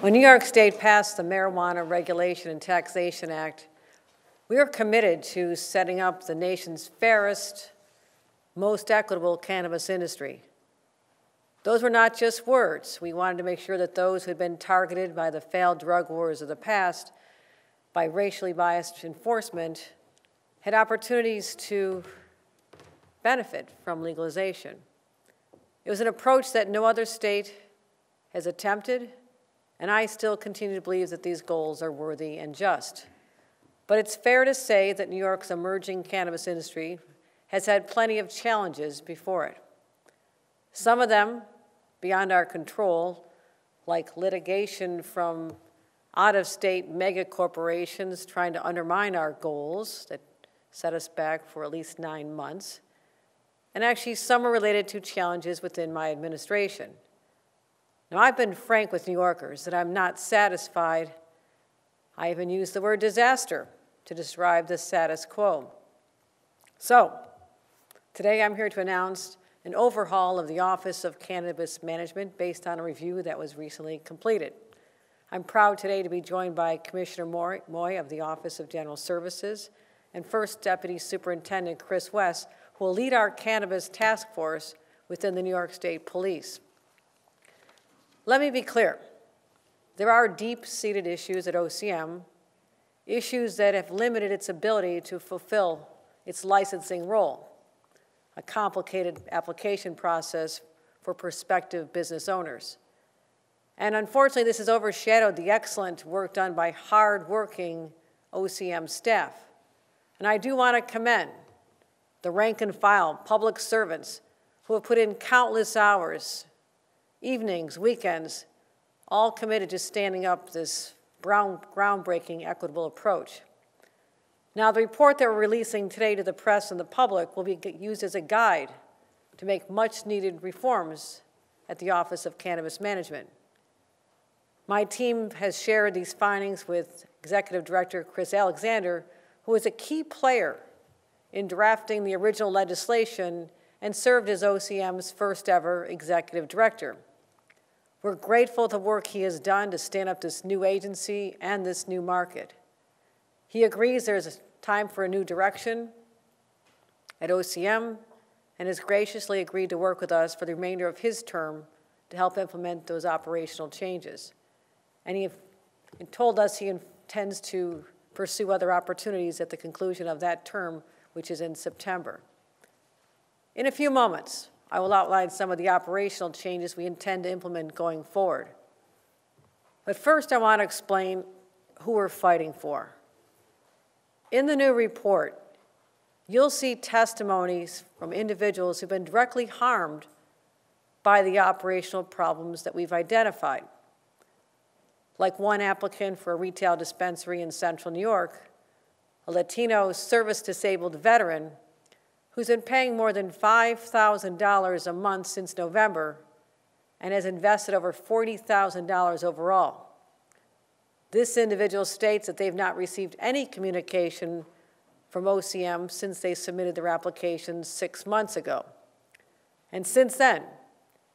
When New York State passed the Marijuana Regulation and Taxation Act, we are committed to setting up the nation's fairest, most equitable cannabis industry. Those were not just words. We wanted to make sure that those who had been targeted by the failed drug wars of the past by racially biased enforcement had opportunities to benefit from legalization. It was an approach that no other state has attempted, and I still continue to believe that these goals are worthy and just. But it's fair to say that New York's emerging cannabis industry has had plenty of challenges before it. Some of them beyond our control, like litigation from out-of-state mega corporations trying to undermine our goals that set us back for at least 9 months. And actually, some are related to challenges within my administration. Now, I've been frank with New Yorkers that I'm not satisfied. I even used the word disaster to describe the status quo. So, today I'm here to announce an overhaul of the Office of Cannabis Management based on a review that was recently completed. I'm proud today to be joined by Commissioner Moy of the Office of General Services and First Deputy Superintendent Chris West, who will lead our cannabis task force within the New York State Police. Let me be clear. There are deep-seated issues at OCM, issues that have limited its ability to fulfill its licensing role, a complicated application process for prospective business owners. And unfortunately, this has overshadowed the excellent work done by hard-working OCM staff. And I do want to commend the rank and file public servants who have put in countless hours, evenings, weekends, all committed to standing up this groundbreaking equitable approach. Now, the report that we're releasing today to the press and the public will be used as a guide to make much-needed reforms at the Office of Cannabis Management. My team has shared these findings with Executive Director Chris Alexander, who was a key player in drafting the original legislation and served as OCM's first ever Executive Director. We're grateful for the work he has done to stand up this new agency and this new market. He agrees there's a time for a new direction at OCM and has graciously agreed to work with us for the remainder of his term to help implement those operational changes. And he told us he intends to pursue other opportunities at the conclusion of that term, which is in September. In a few moments, I will outline some of the operational changes we intend to implement going forward. But first, I want to explain who we're fighting for. In the new report, you'll see testimonies from individuals who've been directly harmed by the operational problems that we've identified. Like one applicant for a retail dispensary in Central New York, a Latino service-disabled veteran who's been paying more than $5,000 a month since November and has invested over $40,000 overall. This individual states that they've not received any communication from OCM since they submitted their application 6 months ago. And since then,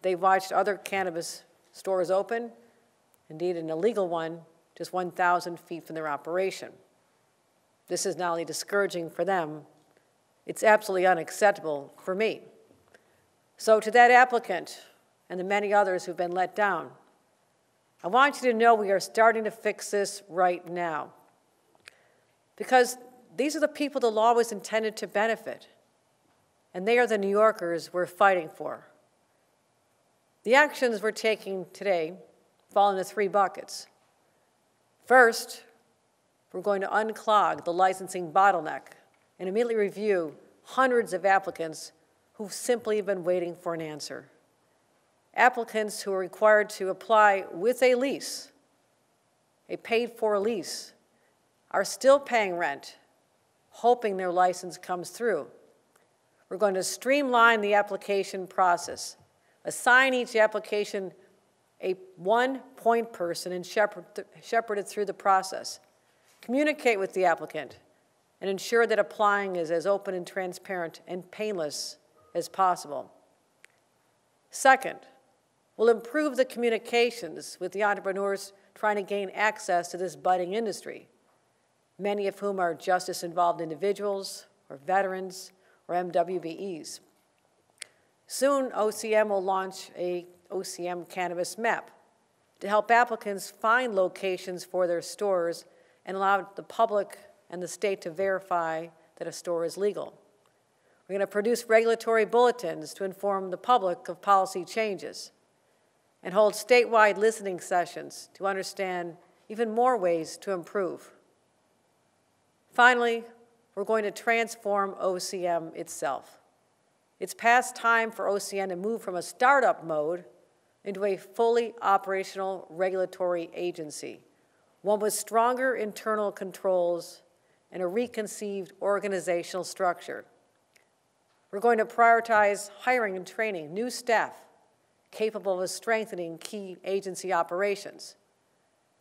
they've watched other cannabis stores open, indeed an illegal one, just 1,000 feet from their operation. This is not only discouraging for them, it's absolutely unacceptable for me. So to that applicant and the many others who've been let down, I want you to know we are starting to fix this right now. Because these are the people the law was intended to benefit, and they are the New Yorkers we're fighting for. The actions we're taking today fall into 3 buckets. First, we're going to unclog the licensing bottleneck and immediately review hundreds of applicants who've simply been waiting for an answer. Applicants who are required to apply with a lease, a paid-for lease, are still paying rent, hoping their license comes through. We're going to streamline the application process, assign each application a one-point person and shepherd it through the process, communicate with the applicant, and ensure that applying is as open and transparent and painless as possible. Second, will improve the communications with the entrepreneurs trying to gain access to this budding industry, many of whom are justice-involved individuals or veterans or MWBEs. Soon, OCM will launch a OCM Cannabis Map to help applicants find locations for their stores and allow the public and the state to verify that a store is legal. We're going to produce regulatory bulletins to inform the public of policy changes and hold statewide listening sessions to understand even more ways to improve. Finally, we're going to transform OCM itself. It's past time for OCM to move from a startup mode into a fully operational regulatory agency, one with stronger internal controls and a reconceived organizational structure. We're going to prioritize hiring and training new staff capable of strengthening key agency operations,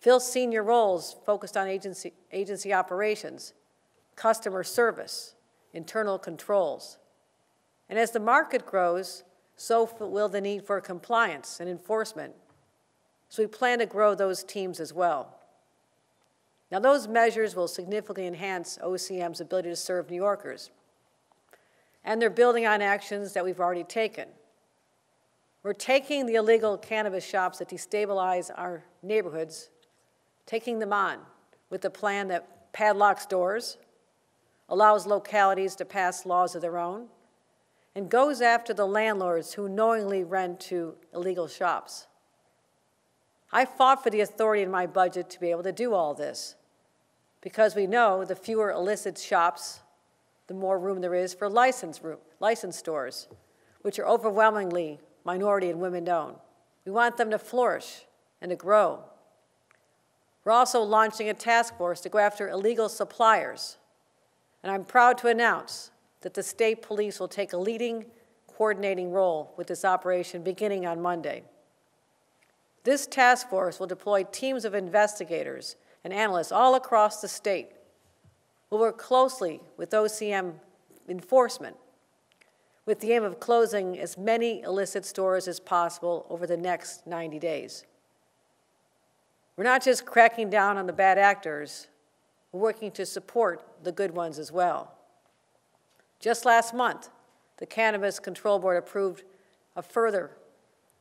fill senior roles focused on agency operations, customer service, internal controls. And as the market grows, so will the need for compliance and enforcement. So we plan to grow those teams as well. Now, those measures will significantly enhance OCM's ability to serve New Yorkers. And they're building on actions that we've already taken. We're taking the illegal cannabis shops that destabilize our neighborhoods, taking them on with the plan that padlocks doors, allows localities to pass laws of their own, and goes after the landlords who knowingly rent to illegal shops. I fought for the authority in my budget to be able to do all this, because we know the fewer illicit shops, the more room there is for licensed stores, which are overwhelmingly minority and women-owned. We want them to flourish and to grow. We're also launching a task force to go after illegal suppliers, and I'm proud to announce that the state police will take a leading, coordinating role with this operation beginning on Monday. This task force will deploy teams of investigators and analysts all across the state. We'll work closely with OCM enforcement with the aim of closing as many illicit stores as possible over the next 90 days. We're not just cracking down on the bad actors, we're working to support the good ones as well. Just last month, the Cannabis Control Board approved a further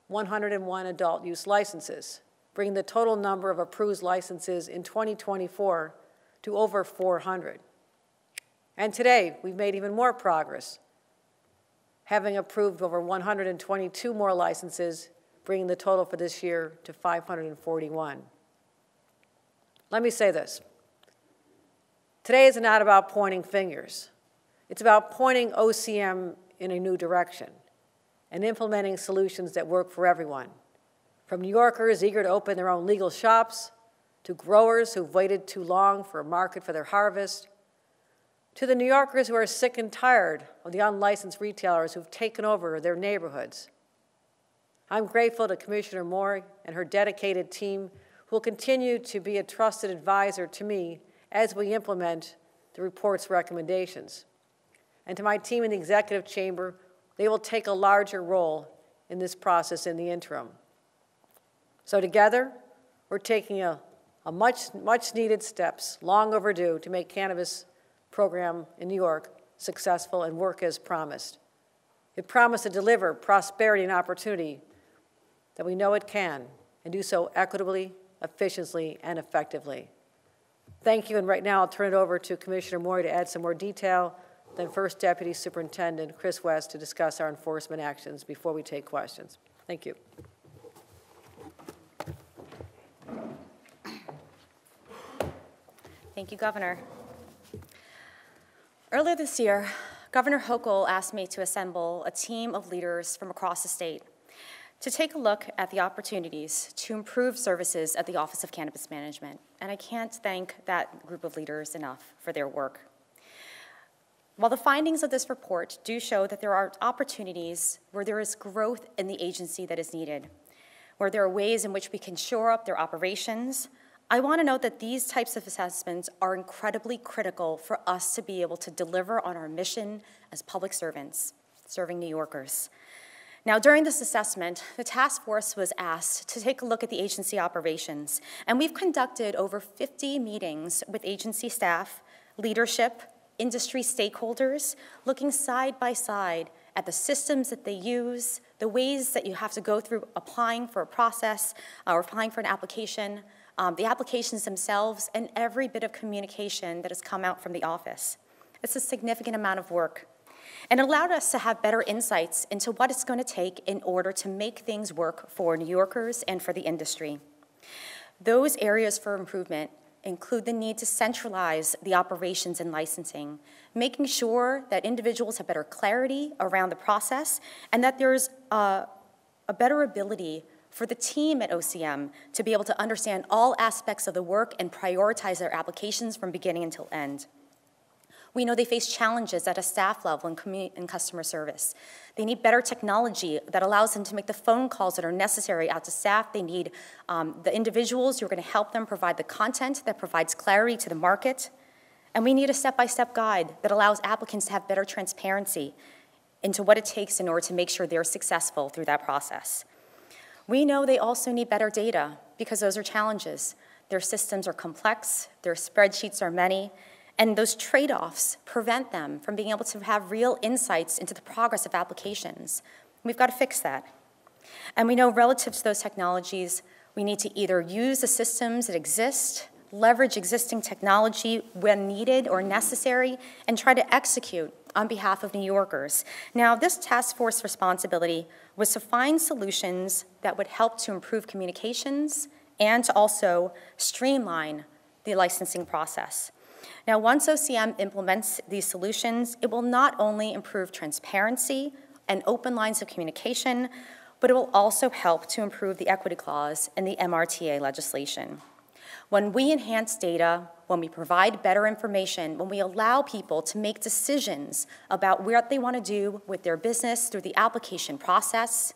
101 adult use licenses, bringing the total number of approved licenses in 2024 to over 400. And today, we've made even more progress, having approved over 122 more licenses, bringing the total for this year to 541. Let me say this. Today is not about pointing fingers. It's about pointing OCM in a new direction and implementing solutions that work for everyone, from New Yorkers eager to open their own legal shops, to growers who've waited too long for a market for their harvest, to the New Yorkers who are sick and tired of the unlicensed retailers who've taken over their neighborhoods. I'm grateful to Commissioner Moore and her dedicated team who will continue to be a trusted advisor to me as we implement the report's recommendations. And to my team in the executive chamber, they will take a larger role in this process in the interim. So together, we're taking a much needed steps, long overdue, to make cannabis program in New York successful and work as promised. It promised to deliver prosperity and opportunity that we know it can, and do so equitably, efficiently, and effectively. Thank you, and right now I'll turn it over to Commissioner Moore to add some more detail, then First Deputy Superintendent Chris West to discuss our enforcement actions before we take questions. Thank you. Thank you, Governor. Earlier this year, Governor Hochul asked me to assemble a team of leaders from across the state to take a look at the opportunities to improve services at the Office of Cannabis Management, and I can't thank that group of leaders enough for their work. While the findings of this report do show that there are opportunities where there is growth in the agency that is needed, where there are ways in which we can shore up their operations, I want to note that these types of assessments are incredibly critical for us to be able to deliver on our mission as public servants, serving New Yorkers. Now, during this assessment, the task force was asked to take a look at the agency operations, and we've conducted over 50 meetings with agency staff, leadership, industry stakeholders, looking side by side at the systems that they use, the ways that you have to go through applying for a process or applying for an application, the applications themselves, and every bit of communication that has come out from the office. It's a significant amount of work. And it allowed us to have better insights into what it's going to take in order to make things work for New Yorkers and for the industry. Those areas for improvement include the need to centralize the operations and licensing, making sure that individuals have better clarity around the process and that there's a better ability for the team at OCM to be able to understand all aspects of the work and prioritize their applications from beginning until end. We know they face challenges at a staff level in customer service. They need better technology that allows them to make the phone calls that are necessary out to staff. They need the individuals who are going to help them provide the content that provides clarity to the market. And we need a step-by-step guide that allows applicants to have better transparency into what it takes in order to make sure they're successful through that process. We know they also need better data because those are challenges. Their systems are complex, their spreadsheets are many, and those trade-offs prevent them from being able to have real insights into the progress of applications. We've got to fix that. And we know relative to those technologies, we need to either use the systems that exist, leverage existing technology when needed or necessary, and try to execute on behalf of New Yorkers. Now, this task force responsibility was to find solutions that would help to improve communications and to also streamline the licensing process. Now, once OCM implements these solutions, it will not only improve transparency and open lines of communication, but it will also help to improve the equity clause in the MRTA legislation. When we enhance data, when we provide better information, when we allow people to make decisions about what they want to do with their business through the application process,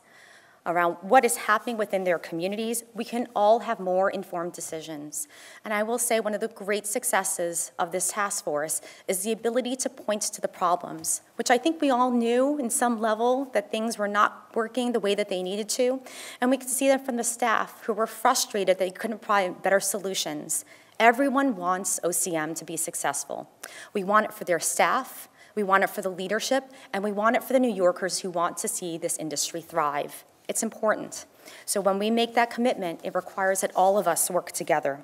around what is happening within their communities, we can all have more informed decisions. And I will say one of the great successes of this task force is the ability to point to the problems, which I think we all knew in some level that things were not working the way that they needed to. And we could see that from the staff who were frustrated they couldn't provide better solutions. Everyone wants OCM to be successful. We want it for their staff, we want it for the leadership, and we want it for the New Yorkers who want to see this industry thrive. It's important. So when we make that commitment, it requires that all of us work together.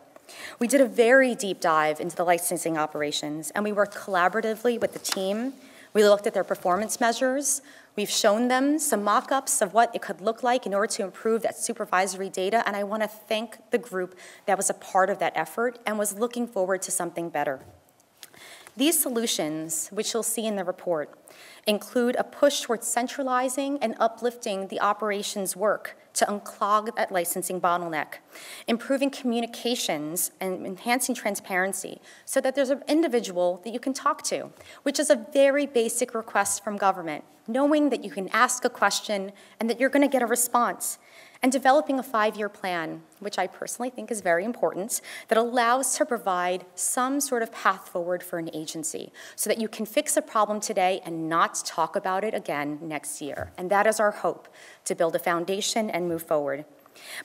We did a very deep dive into the licensing operations, and we worked collaboratively with the team. We looked at their performance measures. We've shown them some mock-ups of what it could look like in order to improve that supervisory data, and I want to thank the group that was a part of that effort and was looking forward to something better. These solutions, which you'll see in the report, include a push towards centralizing and uplifting the operations work to unclog that licensing bottleneck, improving communications and enhancing transparency so that there's an individual that you can talk to, which is a very basic request from government, knowing that you can ask a question and that you're going to get a response, and developing a 5-year plan, which I personally think is very important, that allows to provide some sort of path forward for an agency so that you can fix a problem today and not talk about it again next year. And that is our hope, to build a foundation and move forward.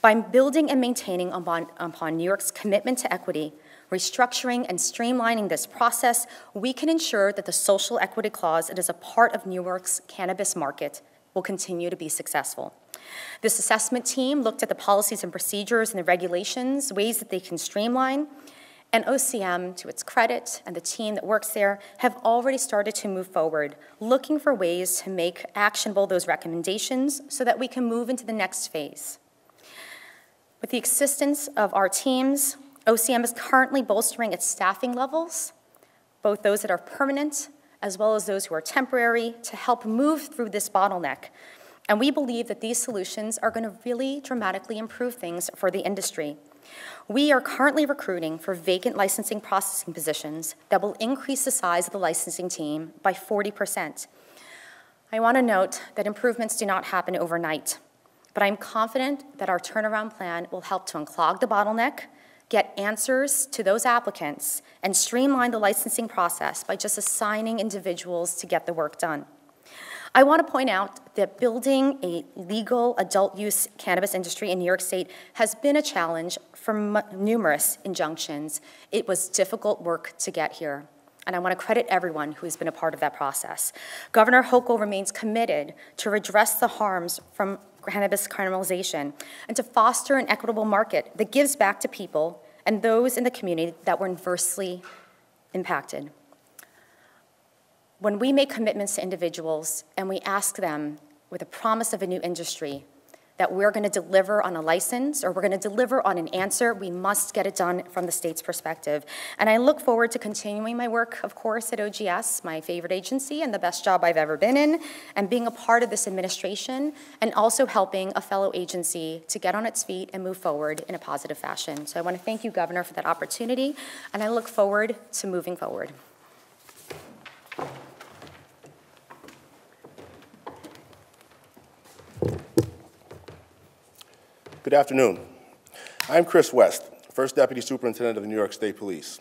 By building and maintaining upon New York's commitment to equity, restructuring and streamlining this process, we can ensure that the social equity clause that is a part of New York's cannabis market will continue to be successful. This assessment team looked at the policies and procedures and the regulations, ways that they can streamline, and OCM, to its credit, and the team that works there, have already started to move forward, looking for ways to make actionable those recommendations so that we can move into the next phase. With the assistance of our teams, OCM is currently bolstering its staffing levels, both those that are permanent as well as those who are temporary, to help move through this bottleneck. And we believe that these solutions are going to really dramatically improve things for the industry. We are currently recruiting for vacant licensing processing positions that will increase the size of the licensing team by 40%. I want to note that improvements do not happen overnight, but I'm confident that our turnaround plan will help to unclog the bottleneck, get answers to those applicants, and streamline the licensing process by just assigning individuals to get the work done. I want to point out that building a legal adult use cannabis industry in New York State has been a challenge for numerous injunctions. It was difficult work to get here, and I want to credit everyone who has been a part of that process. Governor Hochul remains committed to redress the harms from cannabis criminalization and to foster an equitable market that gives back to people and those in the community that were adversely impacted. When we make commitments to individuals and we ask them with a promise of a new industry that we're going to deliver on a license or we're going to deliver on an answer, we must get it done from the state's perspective. And I look forward to continuing my work, of course, at OGS, my favorite agency and the best job I've ever been in, and being a part of this administration and also helping a fellow agency to get on its feet and move forward in a positive fashion. So I want to thank you, Governor, for that opportunity, and I look forward to moving forward. Good afternoon. I'm Chris West, First Deputy Superintendent of the New York State Police.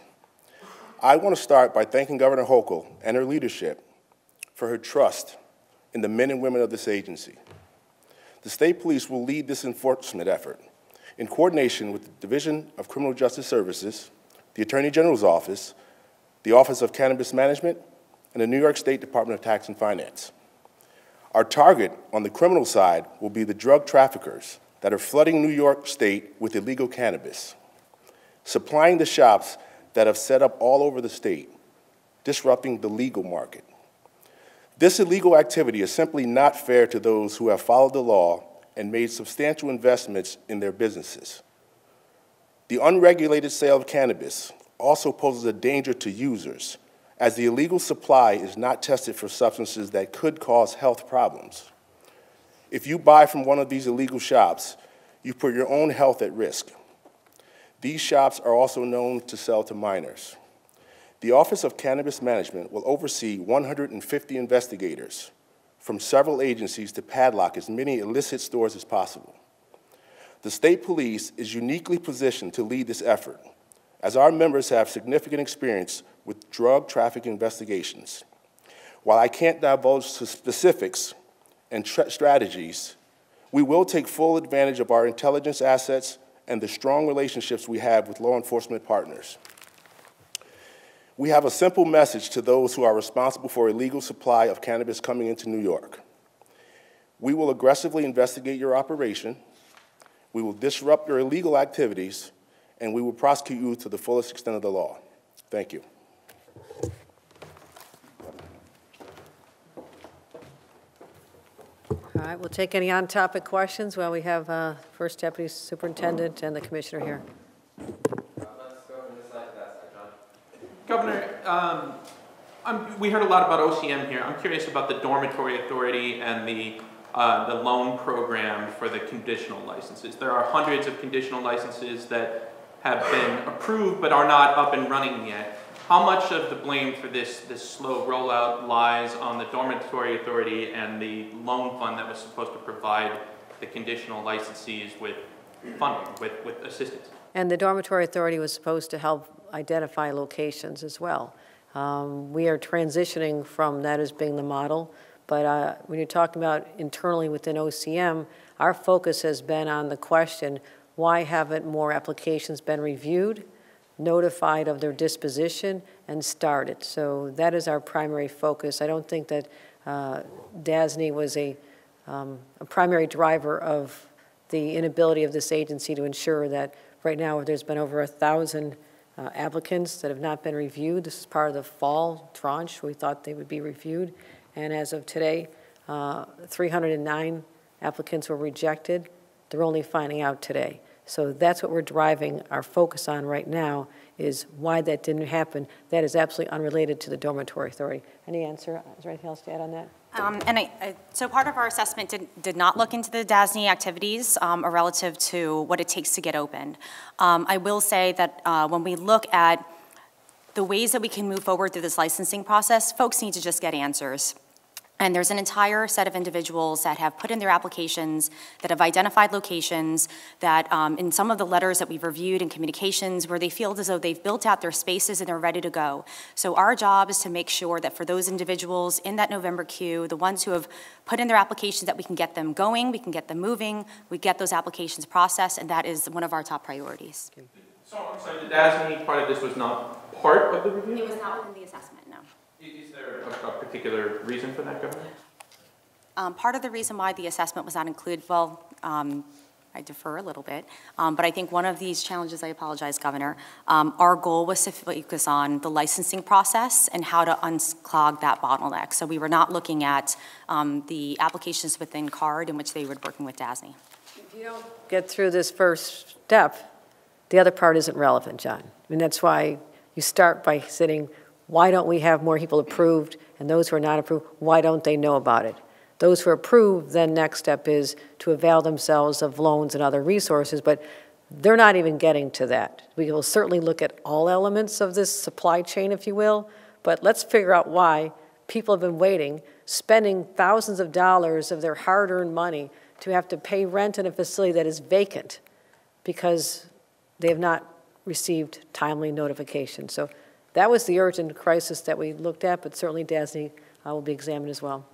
I want to start by thanking Governor Hochul and her leadership for her trust in the men and women of this agency. The State Police will lead this enforcement effort in coordination with the Division of Criminal Justice Services, the Attorney General's Office, the Office of Cannabis Management, and the New York State Department of Tax and Finance. Our target on the criminal side will be the drug traffickers that are flooding New York State with illegal cannabis, supplying the shops that have set up all over the state, disrupting the legal market. This illegal activity is simply not fair to those who have followed the law and made substantial investments in their businesses. The unregulated sale of cannabis also poses a danger to users, as the illegal supply is not tested for substances that could cause health problems. If you buy from one of these illegal shops, you put your own health at risk. These shops are also known to sell to minors. The Office of Cannabis Management will oversee 150 investigators from several agencies to padlock as many illicit stores as possible. The State Police is uniquely positioned to lead this effort, as our members have significant experience with drug trafficking investigations. While I can't divulge specifics and strategies, we will take full advantage of our intelligence assets and the strong relationships we have with law enforcement partners. We have a simple message to those who are responsible for illegal supply of cannabis coming into New York. We will aggressively investigate your operation, we will disrupt your illegal activities, and we will prosecute you to the fullest extent of the law. Thank you. All right, we'll take any on-topic questions while we have First Deputy Superintendent and the Commissioner here. Let's go from this side to that side, John. Governor, we heard a lot about OCM here. I'm curious about the dormitory authority and the loan program for the conditional licenses. There are hundreds of conditional licenses that have been approved but are not up and running yet. How much of the blame for this slow rollout lies on the dormitory authority and the loan fund that was supposed to provide the conditional licensees with funding, with assistance? And the dormitory authority was supposed to help identify locations as well. We are transitioning from that as being the model, but when you're talking about internally within OCM, our focus has been on the question, why haven't more applications been reviewed, notified of their disposition, and started? So that is our primary focus. I don't think that DASNY was a primary driver of the inability of this agency to ensure that right now there's been over 1,000 applicants that have not been reviewed. This is part of the fall tranche. We thought they would be reviewed. And as of today, 309 applicants were rejected. They're only finding out today. So that's what we're driving our focus on right now, is why that didn't happen. That is absolutely unrelated to the dormitory authority. Any answer? Is there anything else to add on that? So part of our assessment did not look into the DASNY activities relative to what it takes to get opened. I will say that when we look at the ways that we can move forward through this licensing process, folks need to just get answers. And there's an entire set of individuals that have put in their applications, that have identified locations, that in some of the letters that we've reviewed in communications where they feel as though they've built out their spaces and they're ready to go. So our job is to make sure that for those individuals in that November queue, the ones who have put in their applications, that we can get them going, we can get them moving, we get those applications processed, and that is one of our top priorities. So I'm sorry, the DASNY part of this was not part of the review? It was not within the assessment, no. Is there a particular reason for that, Governor? Part of the reason why the assessment was not included, well, I defer a little bit, but I think one of these challenges, I apologize, Governor, our goal was to focus on the licensing process and how to unclog that bottleneck. So we were not looking at the applications within CARD in which they were working with DASNY. If you don't get through this first step, the other part isn't relevant, John. I mean, that's why you start by sitting, why don't we have more people approved, and those who are not approved, why don't they know about it? Those who are approved, then next step is to avail themselves of loans and other resources, but they're not even getting to that. We will certainly look at all elements of this supply chain, if you will, but let's figure out why people have been waiting, spending thousands of dollars of their hard-earned money to have to pay rent in a facility that is vacant because they have not received timely notification. So that was the urgent crisis that we looked at, but certainly DASNY will be examined as well.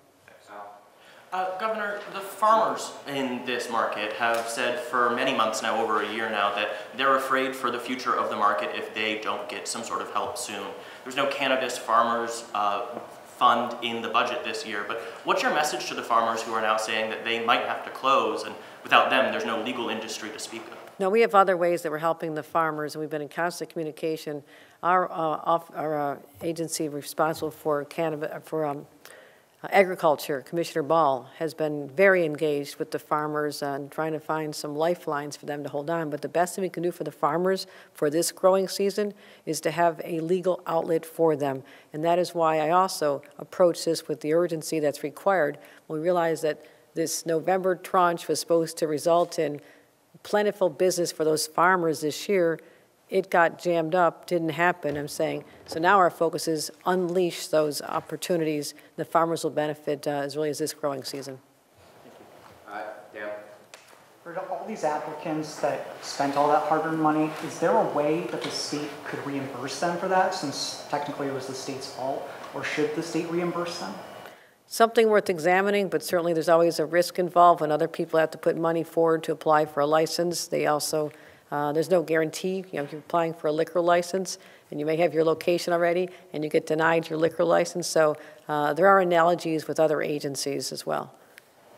Governor, the farmers in this market have said for many months now, over a year now, that they're afraid for the future of the market if they don't get some sort of help soon. There's no cannabis farmers fund in the budget this year, but what's your message to the farmers who are now saying that they might have to close, and without them, there's no legal industry to speak of? No, we have other ways that we're helping the farmers, and we've been in constant communication. Our agency responsible for cannabis, agriculture, Commissioner Ball, has been very engaged with the farmers on trying to find some lifelines for them to hold on. But the best thing we can do for the farmers for this growing season is to have a legal outlet for them. And that is why I also approach this with the urgency that's required. We realized that this November tranche was supposed to result in plentiful business for those farmers this year. It got jammed up, didn't happen, I'm saying. So now our focus is unleash those opportunities. The farmers will benefit as early as this growing season. Dan? For all these applicants that spent all that hard-earned money, is there a way that the state could reimburse them for that, since technically it was the state's fault, or should the state reimburse them? Something worth examining, but certainly there's always a risk involved when other people have to put money forward to apply for a license. They also there's no guarantee. You know, if you're applying for a liquor license and you may have your location already and you get denied your liquor license. So there are analogies with other agencies as well.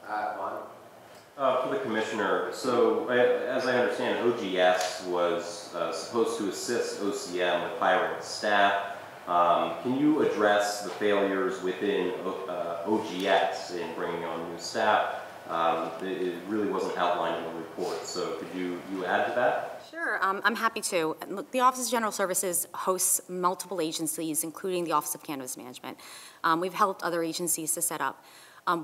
For the Commissioner, so as I understand, OGS was supposed to assist OCM with hiring staff. Can you address the failures within OGS in bringing on new staff? It really wasn't outlined in the report, so could you add to that? Sure, I'm happy to. Look, the Office of General Services hosts multiple agencies, including the Office of Cannabis Management. We've helped other agencies to set up.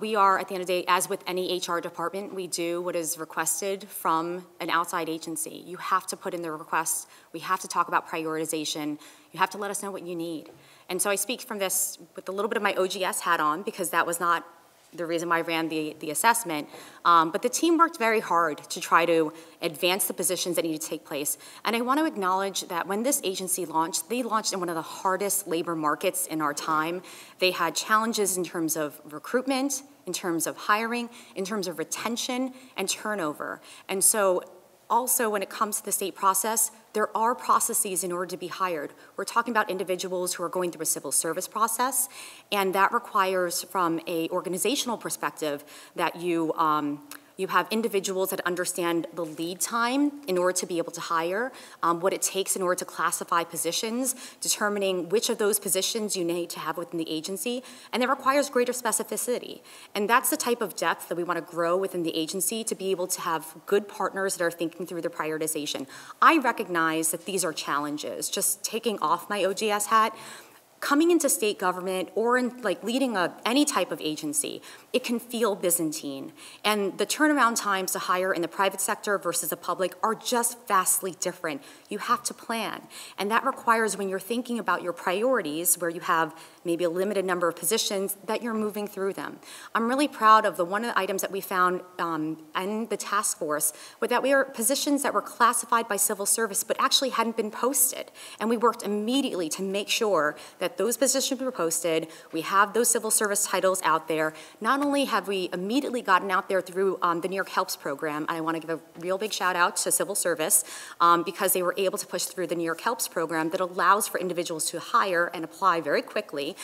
We are, at the end of the day, as with any HR department, we do what is requested from an outside agency. You have to put in the request. We have to talk about prioritization. You have to let us know what you need. And so I speak from this with a little bit of my OGS hat on, because that was not the reason why I ran the assessment. But the team worked very hard to try to advance the positions that need to take place. And I want to acknowledge that when this agency launched, they launched in one of the hardest labor markets in our time. They had challenges in terms of recruitment, in terms of hiring, in terms of retention and turnover. And so also, when it comes to the state process, there are processes in order to be hired. We're talking about individuals who are going through a civil service process, and that requires, from an organizational perspective, that you have individuals that understand the lead time in order to be able to hire, what it takes in order to classify positions, determining which of those positions you need to have within the agency, and that requires greater specificity. And that's the type of depth that we want to grow within the agency, to be able to have good partners that are thinking through the prioritization. I recognize that these are challenges. Just taking off my OGS hat, coming into state government or in like leading any type of agency, it can feel Byzantine. And the turnaround times to hire in the private sector versus the public are just vastly different. You have to plan. And that requires, when you're thinking about your priorities, where you have maybe a limited number of positions, that you're moving through them. I'm really proud of one of the items that we found in the task force, was that we were positions that were classified by civil service but actually hadn't been posted. And we worked immediately to make sure that those positions were posted. We have those civil service titles out there. Not only have we immediately gotten out there through the New York Helps program, I want to give a real big shout out to civil service because they were able to push through the New York Helps program that allows for individuals to hire and apply very quickly.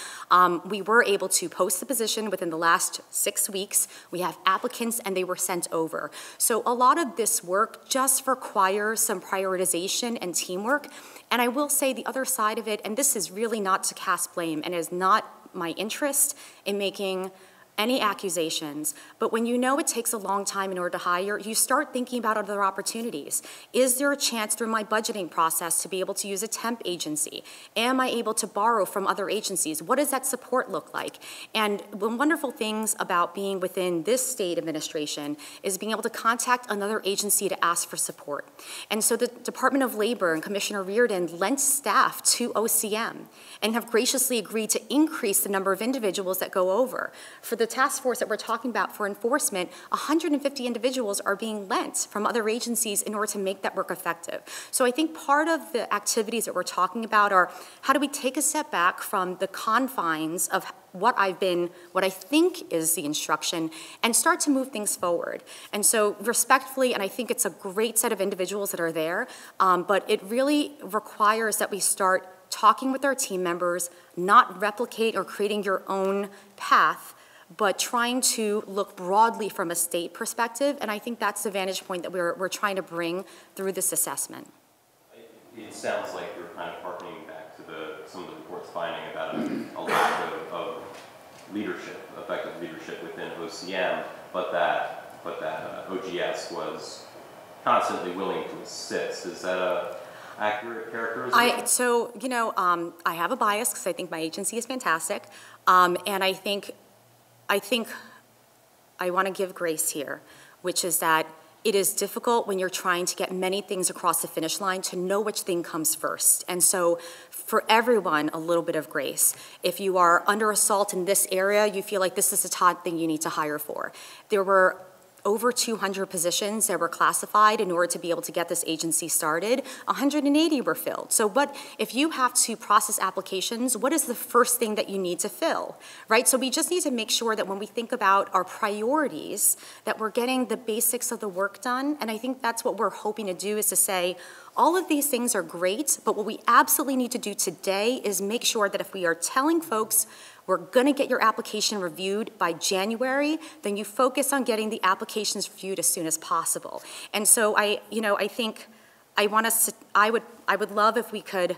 We were able to post the position within the last 6 weeks. We have applicants and they were sent over. So a lot of this work just requires some prioritization and teamwork. And I will say the other side of it, and this is really not to cast blame and is not my interest in making any accusations, but when you know it takes a long time in order to hire, you start thinking about other opportunities. Is there a chance through my budgeting process to be able to use a temp agency? Am I able to borrow from other agencies? What does that support look like? And the wonderful things about being within this state administration is being able to contact another agency to ask for support. And so the Department of Labor and Commissioner Reardon lent staff to OCM and have graciously agreed to increase the number of individuals that go over. For the task force that we're talking about for enforcement, 150 individuals are being lent from other agencies in order to make that work effective. So I think part of the activities that we're talking about are how do we take a step back from the confines of what I think is the instruction and start to move things forward. And so respectfully, and I think it's a great set of individuals that are there, but it really requires that we start talking with our team members, not replicate or creating your own path, but trying to look broadly from a state perspective, and I think that's the vantage point that we're trying to bring through this assessment. It sounds like you're kind of harkening back to some of the report's finding about a lack of leadership, effective leadership within OCM, but that OGS was constantly willing to assist. Is that a accurate characterization? I have a bias because I think my agency is fantastic, and I think I want to give grace here, which is that it is difficult when you're trying to get many things across the finish line to know which thing comes first. And so for everyone, a little bit of grace. If you are under assault in this area, you feel like this is the top thing you need to hire for. There were over 200 positions that were classified in order to be able to get this agency started. 180 were filled. So if you have to process applications, what is the first thing that you need to fill, right? So we just need to make sure that when we think about our priorities, that we're getting the basics of the work done. And I think that's what we're hoping to do, is to say, all of these things are great, but what we absolutely need to do today is make sure that if we are telling folks we're going to get your application reviewed by January, then you focus on getting the applications reviewed as soon as possible. And so I think I would love if we could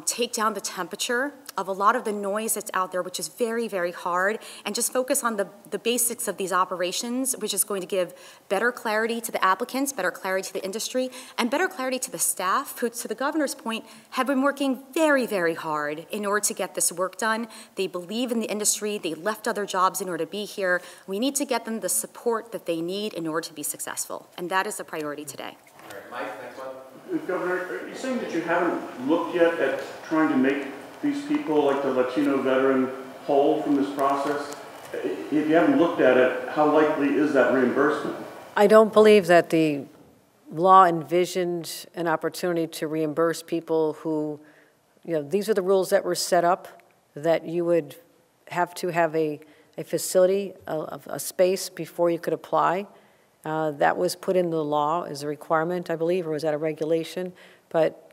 take down the temperature of a lot of the noise that's out there, which is very, very hard, and just focus on the basics of these operations, which is going to give better clarity to the applicants, better clarity to the industry, and better clarity to the staff, who, to the governor's point, have been working very, very hard in order to get this work done. They believe in the industry. They left other jobs in order to be here. We need to get them the support that they need in order to be successful, and that is the priority today. All right, Mike, next one. Governor, are you saying that you haven't looked yet at trying to make these people, like the Latino veteran, whole from this process? If you haven't looked at it, how likely is that reimbursement? I don't believe that the law envisioned an opportunity to reimburse people who, these are the rules that were set up, that you would have to have a facility, a space before you could apply. That was put in the law as a requirement, I believe, or was that a regulation? But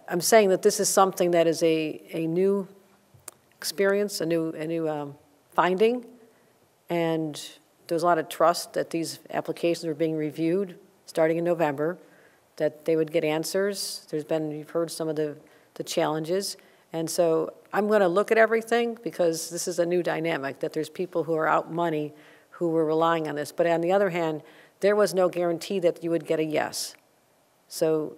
I'm saying that this is something that is a new experience, a new finding, and there's a lot of trust that these applications are being reviewed starting in November, that they would get answers. You've heard some of the challenges, and so I'm going to look at everything because this is a new dynamic, that there's people who are out money who were relying on this. But on the other hand, there was no guarantee that you would get a yes. So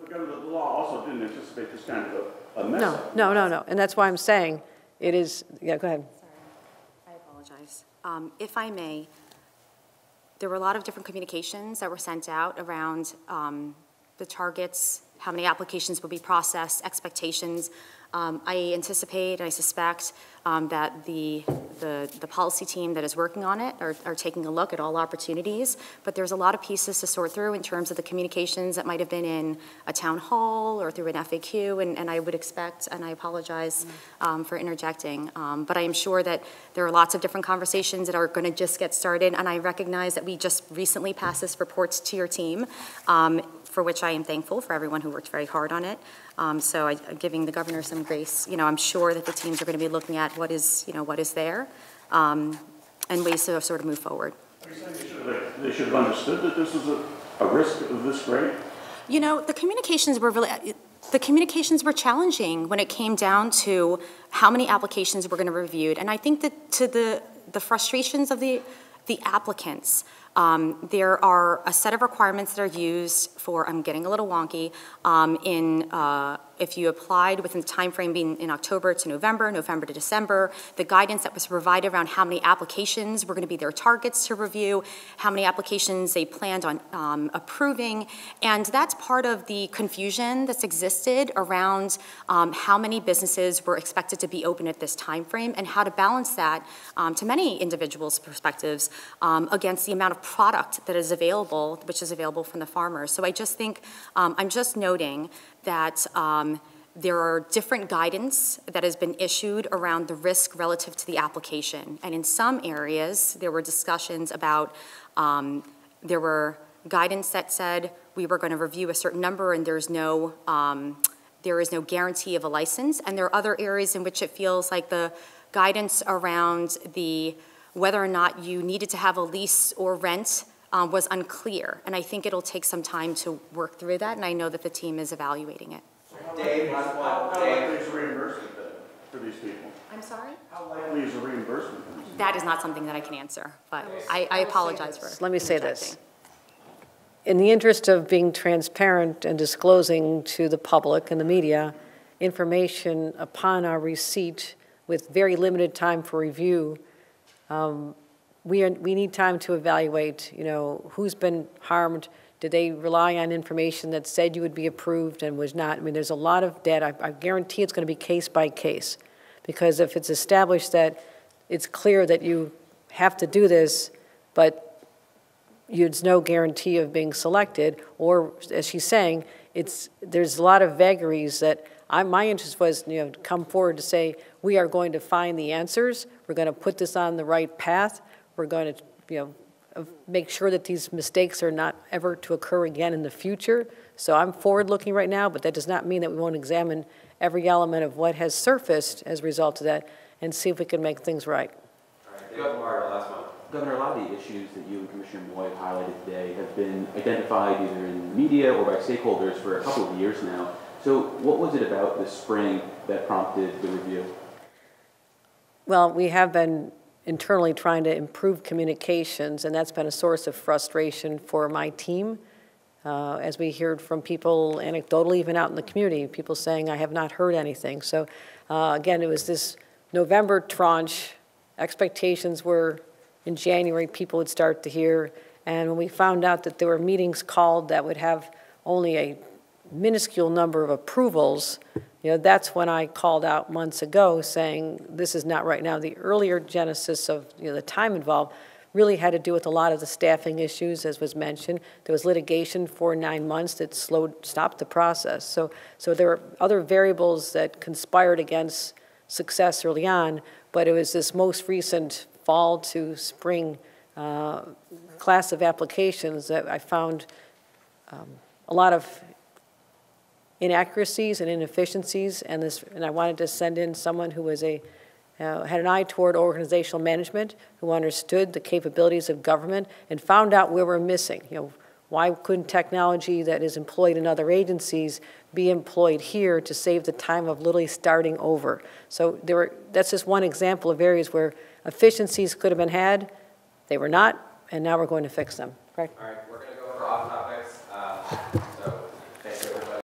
The law also didn't anticipate this kind of a mess. No. And that's why I'm saying it is, yeah, go ahead. Sorry, I apologize. If I may, there were a lot of different communications that were sent out around the targets, how many applications will be processed, expectations. I anticipate, I suspect that the policy team that is working on it are taking a look at all opportunities, but there's a lot of pieces to sort through in terms of the communications that might have been in a town hall or through an FAQ, and I would expect, and I apologize for interjecting, but I am sure that there are lots of different conversations that are going to just get started, and I recognize that we just recently passed this report to your team, for which I am thankful for everyone who worked very hard on it. So I'm giving the governor some grace. I'm sure that the teams are going to be looking at what is there, and ways to sort of move forward. Are you saying they should have understood that this was a risk of this great? The communications were challenging when it came down to how many applications were going to be reviewed, and I think that to the frustrations of the applicants. There are a set of requirements that are used for, I'm getting a little wonky, if you applied within the time frame being in October to November, November to December, the guidance that was provided around how many applications were going to be their targets to review, how many applications they planned on approving, and that's part of the confusion that's existed around how many businesses were expected to be open at this time frame and how to balance that to many individuals' perspectives against the amount of product that is available, which is available from the farmers. So I just think, I'm just noting that there are different guidance that has been issued around the risk relative to the application. And in some areas, there were discussions about, there were guidance that said we were going to review a certain number and there is no guarantee of a license. And there are other areas in which it feels like the guidance around whether or not you needed to have a lease or rent was unclear. And I think it'll take some time to work through that, and I know that the team is evaluating it. Dave, how likely is a reimbursement for these people? I'm sorry? How likely is a reimbursement for these people? That is not something that I can answer, but I apologize for Let me say this. In the interest of being transparent and disclosing to the public and the media information upon our receipt with very limited time for review, we need time to evaluate, who's been harmed. Did they rely on information that said you would be approved and was not? I mean, there's a lot of data. I guarantee it's going to be case by case, because if it's established that it's clear that you have to do this, but there's no guarantee of being selected, or as she's saying, there's a lot of vagaries that my interest was, to come forward to say, we are going to find the answers. We're going to put this on the right path. We're going to, make sure that these mistakes are not ever to occur again in the future. So I'm forward-looking right now, but that does not mean that we won't examine every element of what has surfaced as a result of that and see if we can make things right. All right, Governor, last one. Governor, a lot of the issues that you and Commissioner Moy have highlighted today have been identified either in the media or by stakeholders for a couple of years now. So what was it about this spring that prompted the review? Well, we have been internally trying to improve communications, and that's been a source of frustration for my team. As we heard from people anecdotally, even out in the community, people saying, I have not heard anything. So again, it was this November tranche. Expectations were in January, people would start to hear. And when we found out that there were meetings called that would have only a minuscule number of approvals, that's when I called out months ago saying this is not right now. The earlier genesis of the time involved really had to do with a lot of the staffing issues, as was mentioned. There was litigation for 9 months that stopped the process. So there were other variables that conspired against success early on, but it was this most recent fall to spring class of applications that I found a lot of inaccuracies and inefficiencies, and I wanted to send in someone who was had an eye toward organizational management, who understood the capabilities of government and found out where we're missing. Why couldn't technology that is employed in other agencies be employed here to save the time of literally starting over? So that's just one example of areas where efficiencies could have been had, they were not, and now we're going to fix them. Correct? All right, we're going to go for off topics. So